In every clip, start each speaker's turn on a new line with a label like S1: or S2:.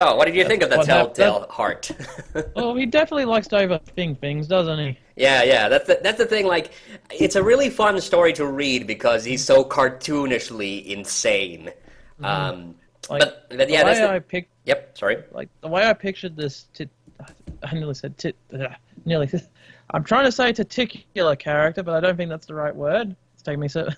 S1: Oh, what did you think
S2: That's
S1: of the
S2: what happened.
S1: Telltale Heart?
S2: Well, he definitely likes to overthink things, doesn't he?
S1: Yeah, yeah, that's the thing. Like, it's a really fun story to read because he's so cartoonishly insane.
S2: Hmm.
S1: Um,
S2: Like
S1: but
S2: the
S1: yeah, that's
S2: way
S1: the.
S2: I pic,
S1: Yep, sorry.
S2: like the way I pictured this. I nearly said nearly. I'm trying to say testicular character, but I don't think that's the right word. It's taking me so.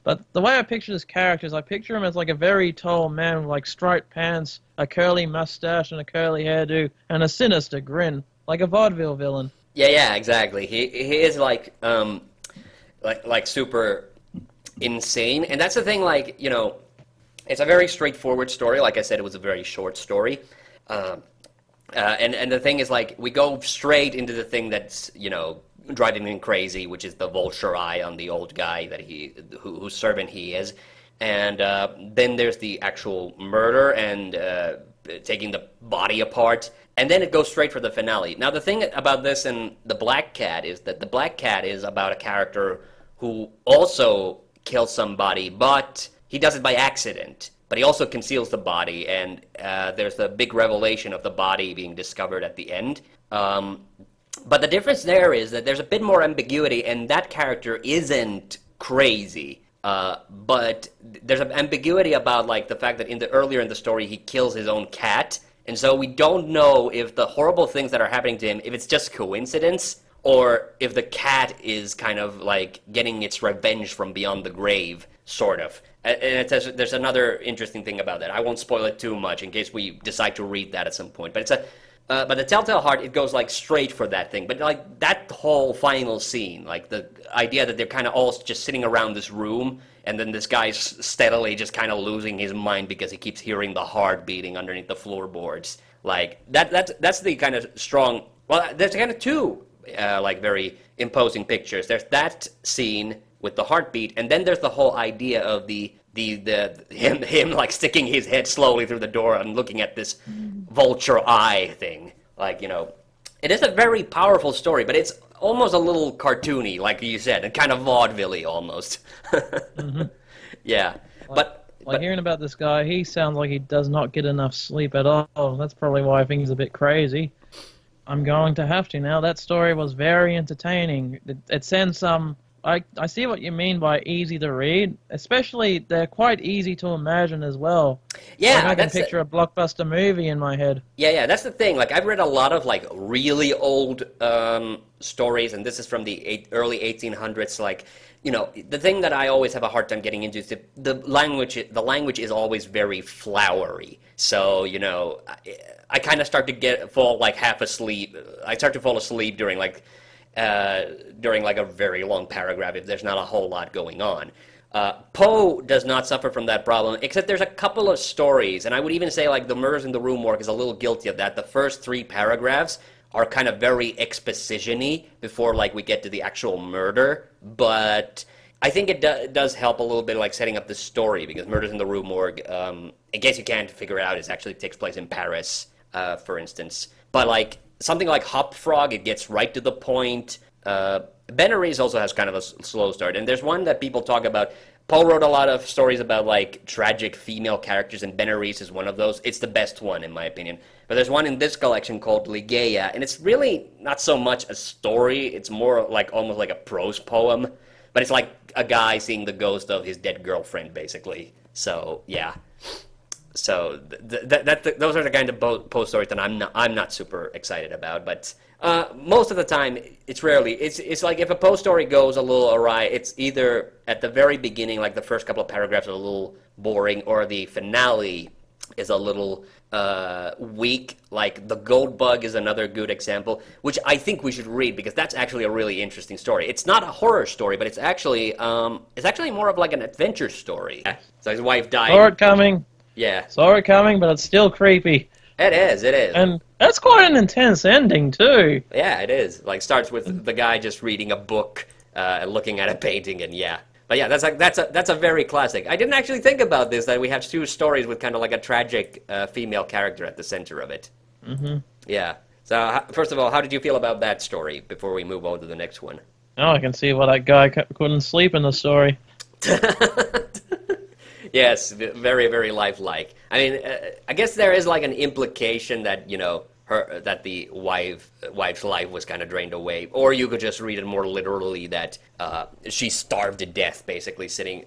S2: But the way I picture this character is I picture him as like a very tall man with like striped pants, a curly mustache, and a curly hairdo, and a sinister grin, like a vaudeville villain.
S1: Yeah, yeah, exactly. He is like super insane, and that's the thing. Like, it's a very straightforward story. Like I said, it was a very short story. Um, and the thing is, like, we go straight into the thing that's driving him crazy, which is the vulture eye on the old guy that whose servant he is, and then there's the actual murder and taking the body apart, and then it goes straight for the finale. Now, the thing about this and the Black Cat is that the Black Cat is about a character who also kills somebody, but he does it by accident. But he also conceals the body, and there's the big revelation of the body being discovered at the end. But the difference there is that there's a bit more ambiguity, and that character isn't crazy. But there's an ambiguity about like the fact that earlier in the story he kills his own cat, and so we don't know if the horrible things that are happening to him, if it's just coincidence, or if the cat is kind of like getting its revenge from beyond the grave, sort of. And there's another interesting thing about that. I won't spoil it too much in case we decide to read that at some point. But the Telltale Heart, it goes like straight for that thing. But like that whole final scene, like the idea that they're kind of all just sitting around this room, and then this guy's steadily just kind of losing his mind because he keeps hearing the heart beating underneath the floorboards. Like that's the kind of strong. Well, there's kind of two like very imposing pictures. There's that scene with the heartbeat, and then there's the whole idea of the him like sticking his head slowly through the door and looking at this vulture eye thing. Like, it is a very powerful story, but it's almost a little cartoony, like you said, and kind of vaudeville almost.
S2: Hmm.
S1: Yeah,
S2: Like,
S1: but
S2: hearing about this guy, he sounds like he does not get enough sleep at all. That's probably why I think he's a bit crazy. I'm going to have to now. That story was very entertaining. It sends some. I see what you mean by easy to read. Especially, they're quite easy to imagine as well. Like
S1: yeah,
S2: I can picture a blockbuster movie in my head.
S1: yeah, yeah, that's the thing. Like, I've read a lot of like really old stories, and this is from the early 1800s. Like, the thing that I always have a hard time getting into is the language. The language is always very flowery. So, I kind of start to fall like half asleep. I start to fall asleep during like a very long paragraph if there's not a whole lot going on. Poe does not suffer from that problem, except there's a couple of stories, and I would even say like the Murders in the Rue Morgue is a little guilty of that. The first three paragraphs are kind of very exposition-y before like we get to the actual murder, but I think it does help a little bit like setting up the story because Murders in the Rue Morgue, in case you can't figure it out, it actually takes place in Paris, for instance. But like something like Hop Frog, it gets right to the point. Berenice also has kind of a slow start, and there's one that people talk about. Paul wrote a lot of stories about like tragic female characters, and Berenice is one of those. It's the best one in my opinion. But there's one in this collection called Ligeia, and it's really not so much a story. It's more like almost like a prose poem, but it's like a guy seeing the ghost of his dead girlfriend, basically. So yeah. So those are the kind of post stories that I'm not super excited about. But most of the time, it's like if a post story goes a little awry, it's either at the very beginning, like the first couple of paragraphs are a little boring, or the finale is a little weak. Like the Gold Bug is another good example, which I think we should read because that's actually a really interesting story. It's not a horror story, but it's actually more of like an adventure story. So his wife
S2: Saw
S1: died.
S2: it coming.
S1: Yeah,
S2: Saw it coming, but it's still creepy.
S1: it is. It is.
S2: And that's quite an intense ending too.
S1: Yeah, it is. Like starts with the guy just reading a book and looking at a painting, and yeah. But yeah, that's a very classic. I didn't actually think about this that we have two stories with kind of like a tragic female character at the center of it.
S2: Hmm.
S1: Yeah. So first of all, how did you feel about that story before we move on to the next one?
S2: Now I can see why that guy couldn't sleep in the story.
S1: Yes, very, very lifelike. I mean, I guess there is like an implication that, that the wife's life was kind of drained away, or you could just read it more literally that she starved to death, basically sitting,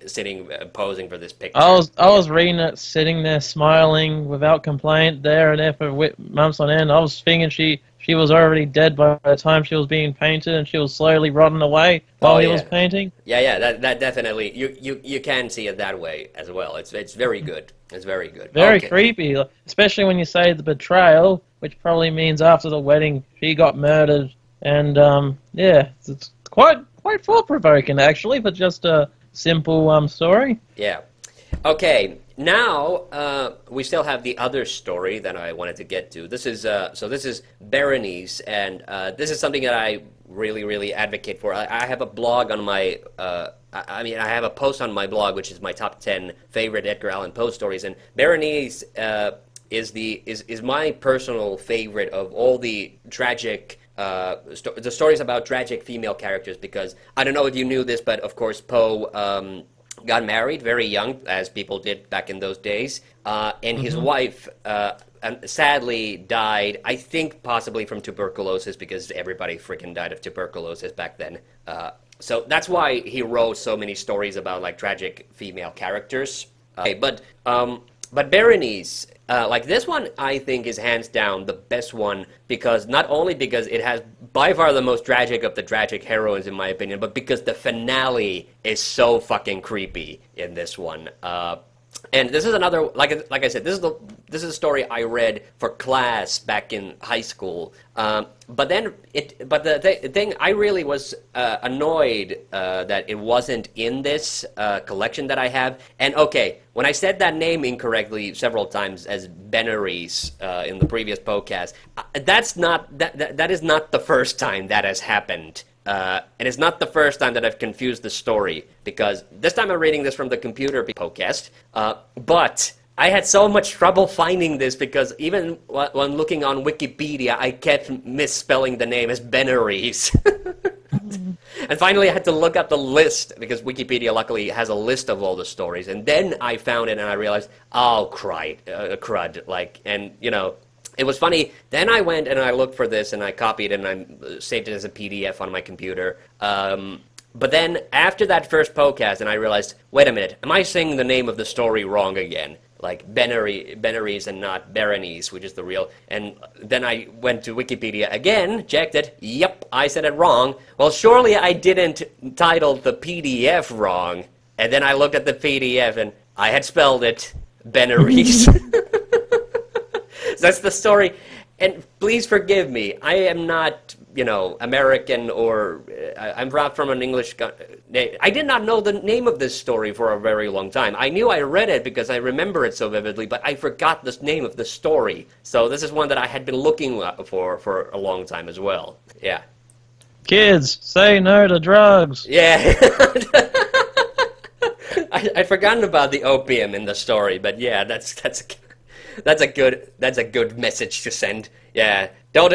S1: posing for this picture.
S2: I was reading it, sitting there smiling without complaint, there and there for months on end. I was thinking she was already dead by the time she was being painted, and she was slowly rotting away while he was painting.
S1: Yeah, that definitely, you can see it that way as well. It's very good. It's very good.
S2: Very creepy, especially when you say the betrayal, which probably means after the wedding she got murdered. And yeah, it's quite thought-provoking actually, but just a simple story.
S1: Yeah. Okay. Now we still have the other story that I wanted to get to. This is this is Berenice, and this is something that I really advocate for. I have a blog on my. I have a post on my blog, which is my top 10 favorite Edgar Allan Poe stories, and Berenice is my personal favorite of all the tragic. The stories about tragic female characters, because I don't know if you knew this, but of course Poe got married very young, as people did back in those days, and his wife sadly died, I think possibly from tuberculosis, because everybody freaking died of tuberculosis back then. So that's why he wrote so many stories about like tragic female characters. But Berenice, like this one, I think is hands down the best one, because not only because it has by far the most tragic of the tragic heroines in my opinion, but because the finale is so fucking creepy in this one. And this is another, like I said, this is a story I read for class back in high school. But the thing, I really was annoyed that it wasn't in this collection that I have. And okay, when I said that name incorrectly several times as Berenice in the previous podcast, that is not the first time that has happened. And it's not the first time that I've confused the story, because this time I'm reading this from the computer Poecast, but I had so much trouble finding this, because even when looking on Wikipedia, I kept misspelling the name as Berenice. And finally I had to look up the list, because Wikipedia luckily has a list of all the stories, and then I found it and I realized, oh, crud, like, and, it was funny. Then I went and I looked for this and I copied it and I saved it as a PDF on my computer. But then after that first podcast, and I realized, wait a minute, am I saying the name of the story wrong again? Like Berenice and not Berenice, which is the real. And then I went to Wikipedia again, checked it. Yep, I said it wrong. Well, surely I didn't title the PDF wrong. And then I looked at the PDF and I had spelled it Berenice. That's the story, and please forgive me. I am not, American, or I'm from an English. I did not know the name of this story for a very long time. I knew I read it because I remember it so vividly, but I forgot the name of the story. So this is one that I had been looking for a long time as well. Yeah. Kids,
S2: say no to drugs.
S1: Yeah. I'd forgotten about the opium in the story, but yeah, that's a good message to send. Yeah, don't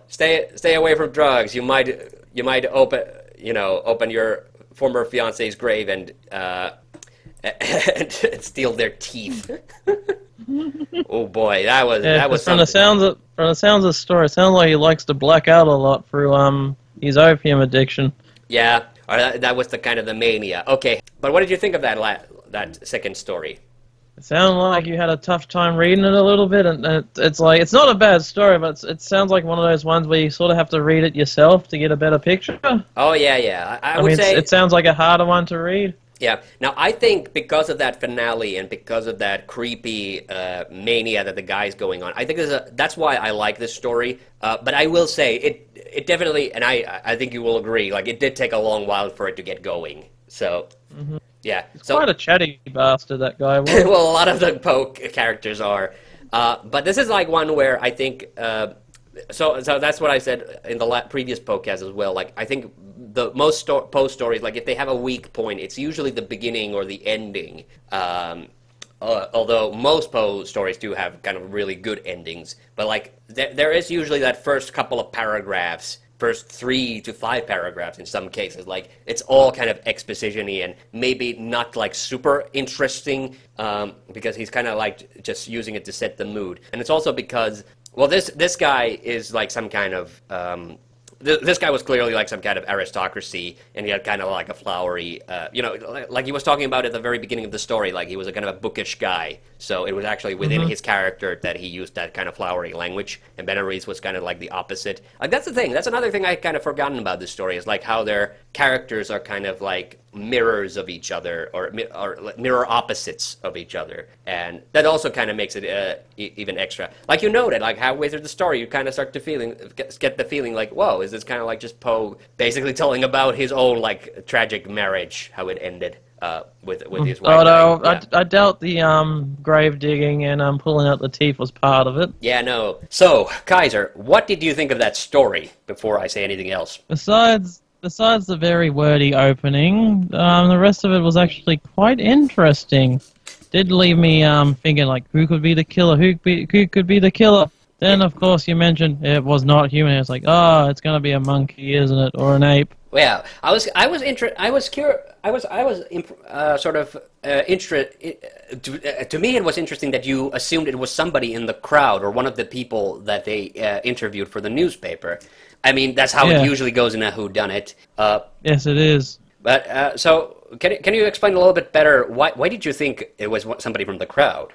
S1: stay away from drugs. You might open your former fiance's grave and steal their teeth. Oh boy, that was
S2: from the sounds of the story. It sounds like he likes to black out a lot through his opium addiction.
S1: Yeah, or that was the mania. Okay, but what did you think of that second story?
S2: It sounded like you had a tough time reading it a little bit, and it's like, it's not a bad story, but it sounds like one of those ones where you sort of have to read it yourself to get a better picture.
S1: Oh, yeah. I would
S2: mean,
S1: say
S2: it sounds like a harder one to read.
S1: Yeah. Now, I think because of that finale and because of that creepy mania that the guy's going on, I think that's why I like this story. But I will say, it definitely, and I think you will agree, like, it did take a long while for it to get going. So... Mm-hmm. Yeah,
S2: he's quite a chatty bastard, that guy was.
S1: Well, a lot of the Poe characters are. But this is like one where I think... So that's what I said in the previous podcast as well. Like, I think the most Poe stories, like, if they have a weak point, it's usually the beginning or the ending. Although most Poe stories do have kind of really good endings. But, like, there is usually that first couple of paragraphs first 3 to 5 paragraphs in some cases. Like, it's all kind of exposition-y and maybe not like super interesting, because he's kind of like just using it to set the mood. And it's also because, well, this guy is like some kind of this guy was clearly like some kind of aristocracy, and he had kind of like a flowery, like he was talking about at the very beginning of the story, like he was a kind of a bookish guy. So it was actually within his character that he used that kind of flowery language, and Berenice was kind of like the opposite. Like, that's the thing. That's another thing I had kind of forgotten about this story, is like how their characters are kind of like mirrors of each other, or mirror opposites of each other, and that also kind of makes it even extra. Like, you noted, like halfway through the story, you kind of start to get the feeling like, whoa, is this kind of like just Poe basically telling about his own like tragic marriage, how it ended with his wife?
S2: Although
S1: dying. Yeah.
S2: I doubt the grave digging and pulling out the teeth was part of it.
S1: Yeah, no. So, Kaiser, what did you think of that story before I say anything else?
S2: Besides the very wordy opening, the rest of it was actually quite interesting. Did leave me thinking, like, who could be the killer? Who could be the killer? Then, of course, you mentioned it was not human. It's like, oh, it's gonna be a monkey, isn't it, or an ape?
S1: Yeah, interested. To me, it was interesting that you assumed it was somebody in the crowd or one of the people that they interviewed for the newspaper. I mean, that's how it usually goes in a whodunit.
S2: Yes, it is.
S1: But so, can you explain a little bit better why did you think it was somebody from the crowd?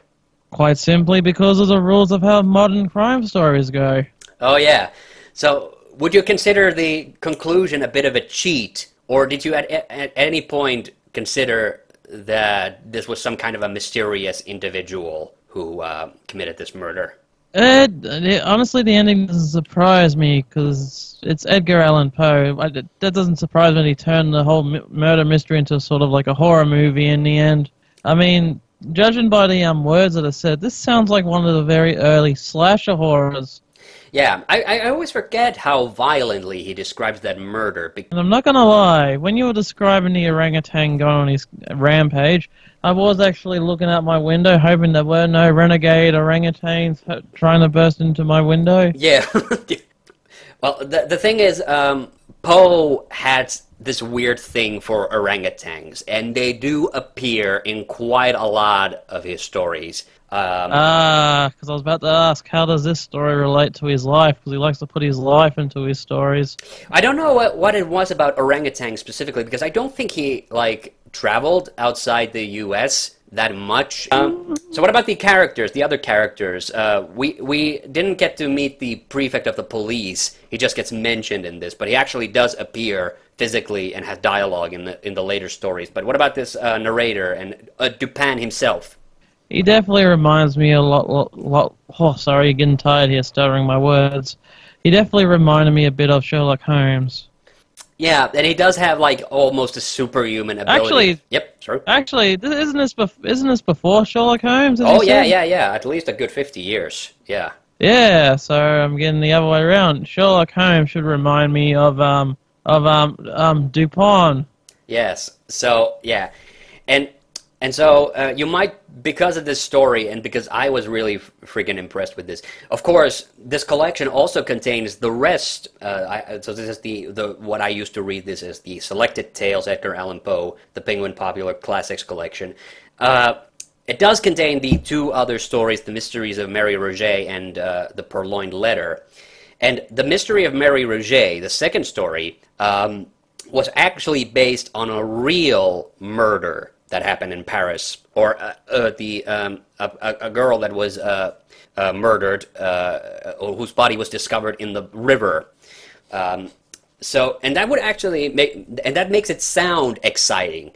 S2: Quite simply because of the rules of how modern crime stories go.
S1: Oh yeah. So, would you consider the conclusion a bit of a cheat, or did you at any point consider that this was some kind of a mysterious individual who committed this murder?
S2: Honestly, the ending doesn't surprise me, because it's Edgar Allan Poe. That doesn't surprise me. He turned the whole murder mystery into sort of like a horror movie in the end. I mean, judging by the words that are said, this sounds like one of the very early slasher horrors.
S1: Yeah, I always forget how violently he describes that murder.
S2: And I'm not gonna lie, when you were describing the orangutan going on his rampage, I was actually looking out my window, hoping there were no renegade orangutans trying to burst into my window.
S1: Yeah. Well, the thing is, Poe had this weird thing for orangutans, and they do appear in quite a lot of his stories.
S2: Because I was about to ask, how does this story relate to his life? Because he likes to put his life into his stories.
S1: I don't know what it was about orangutans specifically, because I don't think he, like, traveled outside the U.S. that much. So what about the characters, the other characters? We didn't get to meet the prefect of the police. He just gets mentioned in this, but he actually does appear physically and has dialogue in the later stories. But what about this narrator and Dupin himself?
S2: He definitely reminds me a lot. Oh, sorry, you're getting tired here, stuttering my words. He definitely reminded me a bit of Sherlock Holmes.
S1: Yeah, and he does have like almost a superhuman ability.
S2: Actually,
S1: yep, sorry.
S2: Actually, isn't this before Sherlock Holmes?
S1: Oh yeah, yeah. At least a good 50 years. Yeah.
S2: Yeah, so I'm getting the other way around. Sherlock Holmes should remind me of Dupin.
S1: Yes. So yeah, and so you might, because of this story and because I was really freaking impressed with this. Of course, this collection also contains the rest. So this is the what I used to read. This is the Selected Tales, Edgar Allan Poe, the Penguin Popular Classics collection. It does contain the 2 other stories, The Mysteries of Mary Roget and The Purloined Letter. And The Mystery of Mary Roget, the second story, was actually based on a real murder that happened in Paris, or a girl that was murdered, whose body was discovered in the river. And that would actually that makes it sound exciting.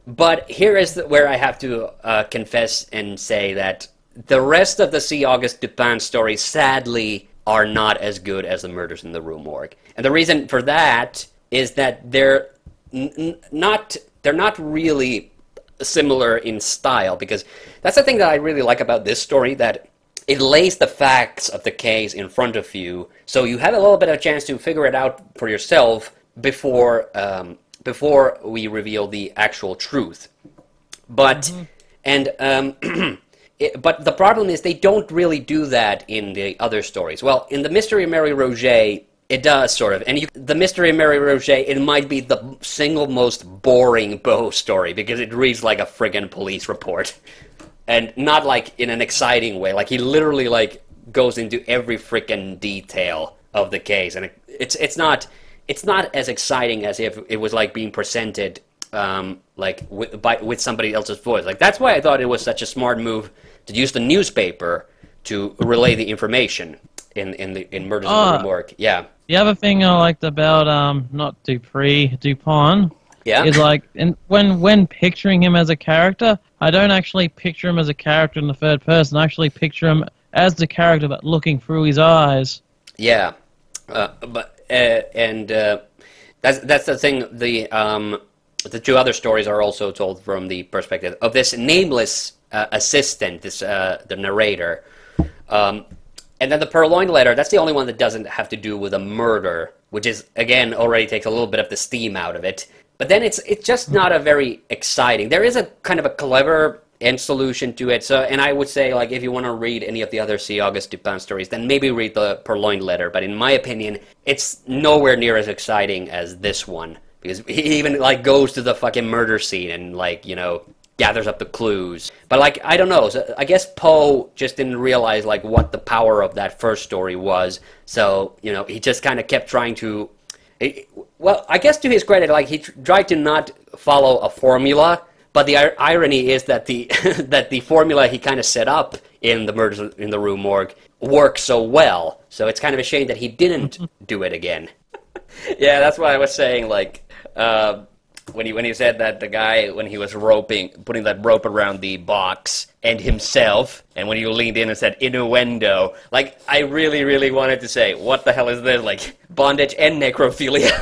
S1: But here is where I have to confess and say that the rest of the C. Auguste Dupin stories, sadly, are not as good as The Murders in the Rue Morgue. And the reason for that is that they're not really similar in style, because that's the thing that I really like about this story, that it lays the facts of the case in front of you, so you have a little bit of a chance to figure it out for yourself before we reveal the actual truth. But but the problem is they don't really do that in the other stories. Well, in The Mystery of Mary Roget, It does, sort of. And the Mystery of Mary Roget, it might be the single most boring Poe story, because it reads like a friggin' police report. And not, like, in an exciting way. Like, he literally, like, goes into every frickin' detail of the case. And it's not as exciting as if it was, like, being presented, like, with somebody else's voice. Like, that's why I thought it was such a smart move to use the newspaper to relay the information in Murders in the Rue Morgue. Yeah.
S2: The other thing I liked about not Dupont, is like when picturing him as a character, I don't actually picture him as a character in the third person. I actually picture him as the character, but looking through his eyes.
S1: Yeah, that's the thing. The two other stories are also told from the perspective of this nameless assistant, the narrator. And then the Purloined Letter, that's the only one that doesn't have to do with a murder, which is, again, already takes a little bit of the steam out of it. But then it's just not a very exciting. There is a kind of a clever end solution to it. So, and I would say, like, if you want to read any of the other C. Auguste Dupin stories, then maybe read the Purloined Letter. But in my opinion, it's nowhere near as exciting as this one. Because he even, like, goes to the fucking murder scene and, like, you know, gathers up the clues. But, like, I don't know. So I guess Poe just didn't realize, like, what the power of that first story was. So, you know, he just kind of kept trying to... Well, I guess to his credit, like, he tried to not follow a formula. But the irony is that the that the formula he kind of set up in the Murders in the Rue Morgue works so well. So it's kind of a shame that he didn't do it again. Yeah, that's what I was saying, like... When he said that the guy, when he was putting that rope around the box, and himself, and when you leaned in and said innuendo, like, I really, really wanted to say, what the hell is this? Like, bondage and necrophilia.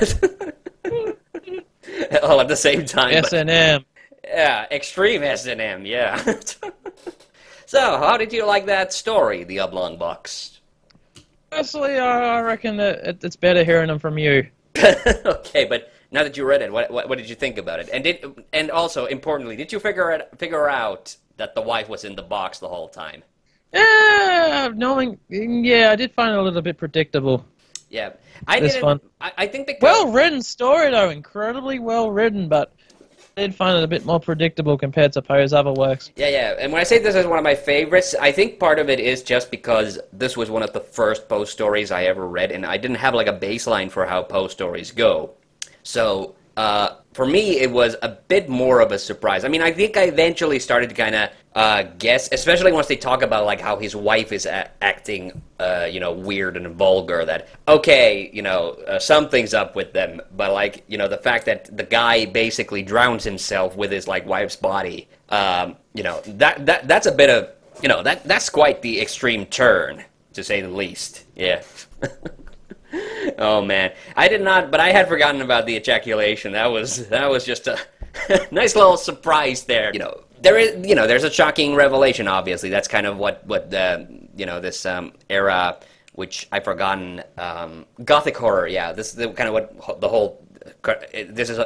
S1: All at the same time.
S2: S&M.
S1: Yeah, extreme S&M, yeah. So, how did you like that story, The Oblong Box?
S2: Personally, I reckon that it's better hearing them from you.
S1: Okay, but... Now that you read it, what did you think about it? And also, importantly, did you figure out that the wife was in the box the whole time?
S2: Yeah, I did find it a little bit predictable.
S1: Yeah,
S2: I
S1: think the
S2: well-written story though, incredibly well-written, but I did find it a bit more predictable compared to Poe's other works.
S1: Yeah, and when I say this is one of my favorites, I think part of it is just because this was one of the first Poe stories I ever read, and I didn't have like a baseline for how Poe stories go. So, for me, it was a bit more of a surprise. I mean, I think I eventually started to kind of guess, especially once they talk about, like, how his wife is acting, you know, weird and vulgar, that, okay, you know, something's up with them, but, like, you know, the fact that the guy basically drowns himself with his, like, wife's body, you know, that's a bit of, you know, that's quite the extreme turn, to say the least. Yeah. Oh man, I did not, but I had forgotten about the ejaculation. That was just a nice little surprise there. You know, there's a shocking revelation. Obviously, that's kind of what you know, this era, which I've forgotten, Gothic horror. Yeah, this is kind of what the whole. This is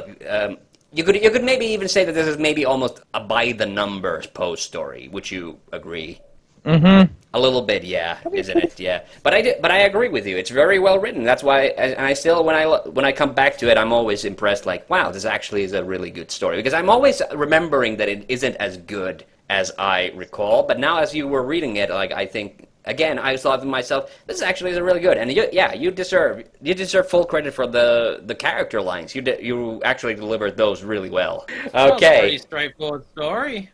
S1: you could maybe even say that this is maybe almost a by the numbers Poe story. Would you agree?
S2: Mm-hmm.
S1: A little bit, yeah, isn't it? Yeah, but I agree with you. It's very well written. That's why, and I still, when I come back to it, I'm always impressed. Like, wow, this actually is a really good story. Because I'm always remembering that it isn't as good as I recall. But now, as you were reading it, like, I think again, I thought to myself, this actually is really good. And you deserve full credit for the character lines. You actually delivered those really well. Okay,
S2: Well, it's a pretty straightforward story.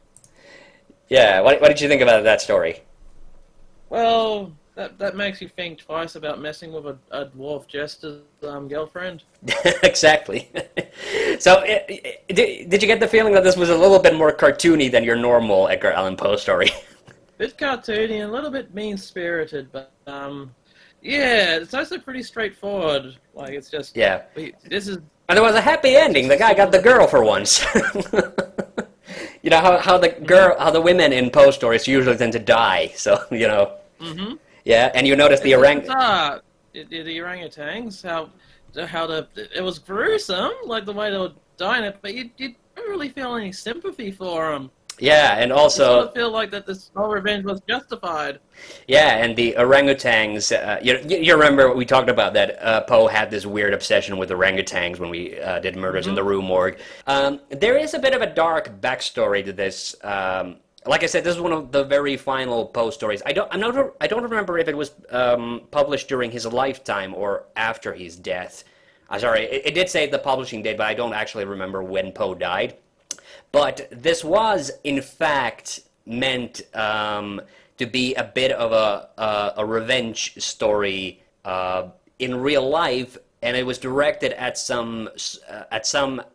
S1: Yeah, what did you think about that story?
S2: Well, that makes you think twice about messing with a dwarf jester's girlfriend.
S1: Exactly. So, did you get the feeling that this was a little bit more cartoony than your normal Edgar Allan Poe story?
S2: Bit cartoony and a little bit mean-spirited, but yeah, it's also pretty straightforward. Like, it's just this is. And
S1: there was a happy ending. The guy got the girl for once. You know how the women in Poe stories usually tend to die. So you know.
S2: Mm-hmm.
S1: Yeah, and you notice the orangutans.
S2: The orangutans, it was gruesome, like the way they were dying it, but you didn't really feel any sympathy for them.
S1: Yeah, and
S2: I sort
S1: also,
S2: of feel like that this whole revenge was justified.
S1: yeah, and the orangutans. You remember we talked about that Poe had this weird obsession with orangutans when we did Murders in the Rue Morgue. There is a bit of a dark backstory to this. Like I said, this is one of the very final Poe stories. I don't remember if it was published during his lifetime or after his death. Sorry, it did say the publishing date, but I don't actually remember when Poe died. But this was, in fact, meant to be a bit of a revenge story in real life, and it was directed at some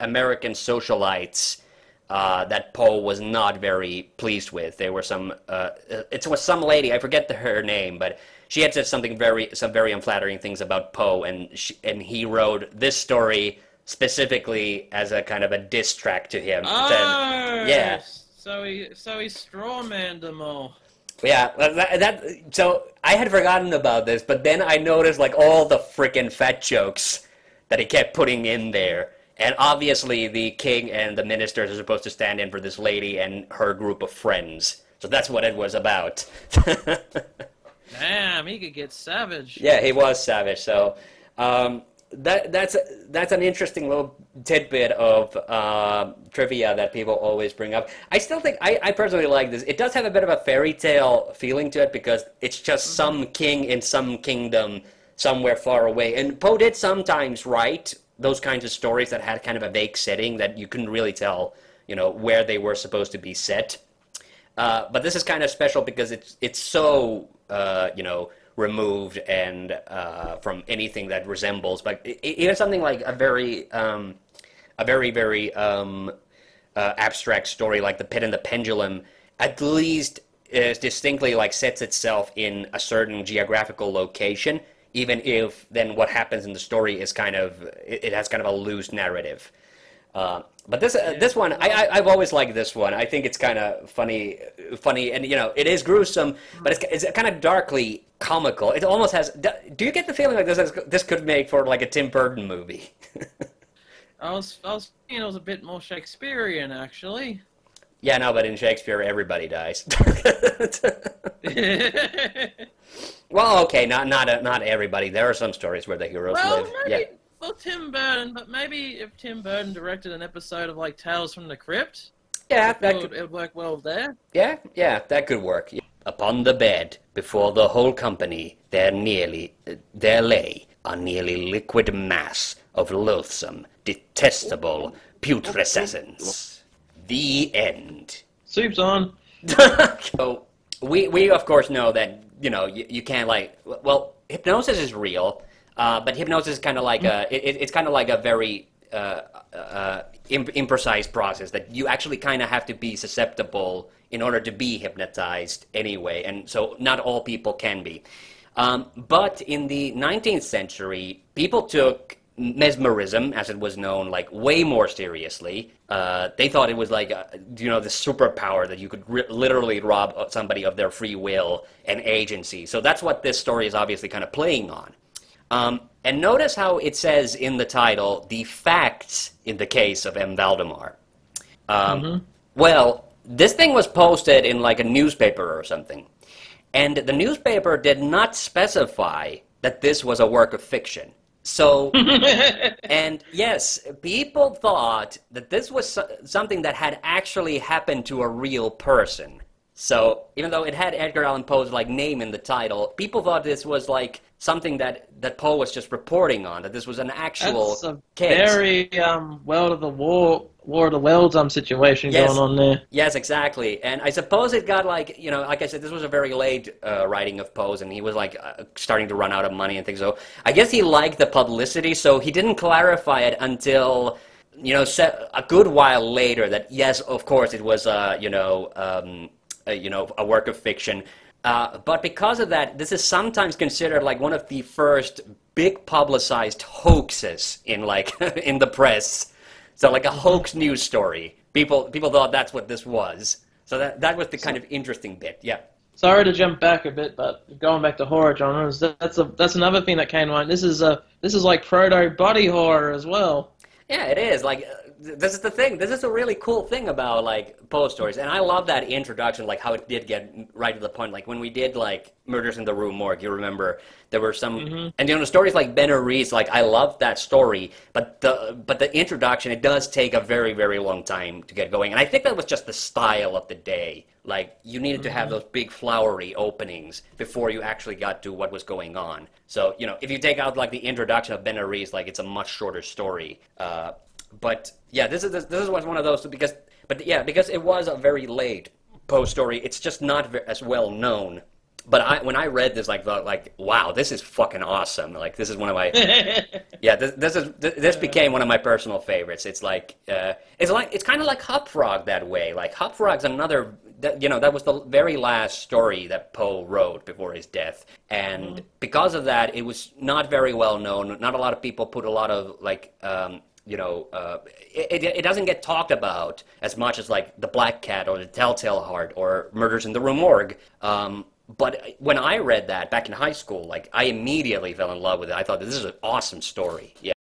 S1: American socialites that Poe was not very pleased with. There were some. It was some lady, I forget her name, but she had said some very unflattering things about Poe, and he wrote this story specifically as a kind of a diss track to him.
S2: Oh,
S1: yeah.
S2: So he strawmanned them all.
S1: Yeah, so I had forgotten about this, but then I noticed like all the freaking fat jokes that he kept putting in there. And obviously the king and the ministers are supposed to stand in for this lady and her group of friends. So that's what it was about.
S2: Damn, he could get savage.
S1: Yeah, he was savage. So that's an interesting little tidbit of trivia that people always bring up. I still think I personally like this. It does have a bit of a fairy tale feeling to it because it's just some king in some kingdom somewhere far away. And Poe did sometimes write those kinds of stories that had kind of a vague setting that you couldn't really tell, where they were supposed to be set. But this is kind of special because it's so removed and from anything that resembles, but even something like a very abstract story like The Pit and the Pendulum, at least distinctly like sets itself in a certain geographical location, even if then what happens in the story is it has kind of a loose narrative. But this one, I've always liked this one. I think it's kind of funny, and it is gruesome, but it's kind of darkly comical. It almost has. Do you get the feeling like this could make for like a Tim Burton movie?
S2: I was thinking it was a bit more Shakespearean, actually.
S1: Yeah, no, but in Shakespeare, everybody dies. Well, okay, not everybody. There are some stories where the heroes live.
S2: Maybe,
S1: Yeah.
S2: well, Tim Burton, but maybe if Tim Burton directed an episode of like Tales from the Crypt,
S1: Yeah,
S2: it would work well there.
S1: Yeah, that could work. Upon the bed, before the whole company, there lay a nearly liquid mass of loathsome, detestable putrescence. The end.
S2: Soup's on.
S1: So we of course know that you can't hypnosis is real, but hypnosis is kind of like it's kind of like a very imprecise process that you actually kind of have to be susceptible in order to be hypnotized anyway, and so not all people can be. But in the 19th century, people took mesmerism, as it was known, like way more seriously. They thought it was like the superpower that you could literally rob somebody of their free will and agency. So that's what this story is obviously kind of playing on. And notice how it says in the title, the facts in the case of M. Valdemar. Well, this thing was posted in like a newspaper or something. And the newspaper did not specify that this was a work of fiction. So, and yes, people thought that this was something that had actually happened to a real person. So, even though it had Edgar Allan Poe's like name in the title, people thought this was like something that Poe was just reporting on, that this was an actual case.
S2: Very War of the Worlds situation going on there.
S1: Yes, exactly. And I suppose it got like, like I said, this was a very late writing of Poe's, and he was like starting to run out of money and things. So I guess he liked the publicity, so he didn't clarify it until, a good while later that, yes, of course, it was, a work of fiction. But because of that, this is sometimes considered like one of the first big publicized hoaxes in in the press. So like a hoax news story. People thought that's what this was. So that was the kind of interesting bit. Yeah.
S2: Sorry to jump back a bit, but going back to horror genres, that's another thing that came to mind. This is like proto body horror as well.
S1: Yeah, it is. Like this is the thing. This is a really cool thing about like Poe stories, and I love that introduction, like how it did get right to the point. Like when we did like Murders in the Rue Morgue, you remember there were some, and stories like Berenice. Like I loved that story, but the introduction, it does take a very, very long time to get going, and I think that was just the style of the day. Like you needed to have those big flowery openings before you actually got to what was going on. So if you take out like the introduction of Berenice, like it's a much shorter story. But yeah, this was one of those because it was a very late Poe story. It's just not as well known. But when I read this, like wow, this is fucking awesome. Like this is one of my this became one of my personal favorites. It's kind of like Hop Frog that way. Like Hop Frog's another that was the very last story that Poe wrote before his death, and because of that, it was not very well known. Not a lot of people put a lot of like. It doesn't get talked about as much as like The Black Cat or The Telltale Heart or Murders in the Rue Morgue. But when I read that back in high school, like I immediately fell in love with it. I thought this is an awesome story. Yeah.